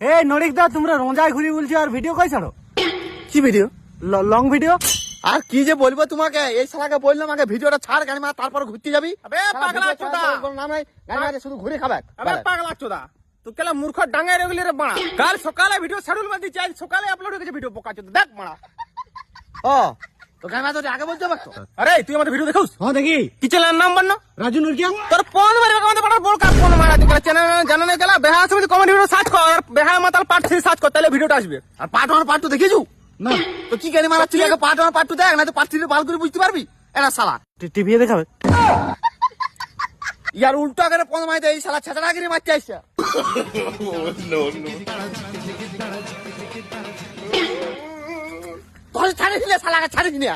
এই নরিক দা তোমরা রোজায় ঘুরি বলছো আর ভিডিও কই ছাড়ো? কি ভিডিও? Long video. আর কি যে বলবো তোমাকে, এই শালাকে বললাম আগে ভিডিওটা ছাড় গাড়ি মার, তারপর ঘুরতে যাবি। আবে পাগলা চোদা, নাম নাই, গাড়ি মারে শুধু ঘুরে খাবে। আবে পাগলা চোদা, তুই কেলা মূর্খ ডাঙ্গাই রেগুলি রে বাড়া। কাল সকালে ভিডিও শিডিউল মধ্যে দিচ্ছি, আজ সকালে আপলোড হয়ে গেছে ভিডিও, বোকা চোদা দেখ মারা। ও তো গাড়ি মার তো আগে বলতে পারতো। আরে তুই আমাদের ভিডিও দেখুস? হ্যাঁ দেখি। কি চ্যানেলের নাম বল না? রাজু নুরকিয়া। তোর ফোন মারবে আমাদের পাড়ার বড় কাপ ফোন মারা, তুই চ্যানেল জানা নাই গেলা বেহা আছে কমেডি ভিডিও সার্চ কর, আর বেহা মাতাল পার্ট 3 সার্চ কর, তাহলে ভিডিওটা আসবে। আর পার্ট 1 পার্ট 2 দেখেছু? না তো কি গাড়ি মারাচ্ছিলি? আগে পার্ট 1 পার্ট 2 দেখ, না তো পার্ট 3 ভালো করে বুঝতে পারবি। এরা শালা টিভি দেখাবে। ইয়ার উল্টো আগে ফোন মাই দেয়, এই শালা ছেঁচড়া গিরি মারতে আসছে। তোর ছাড়ে দিলে শালাকে ছাড়ে দিলে।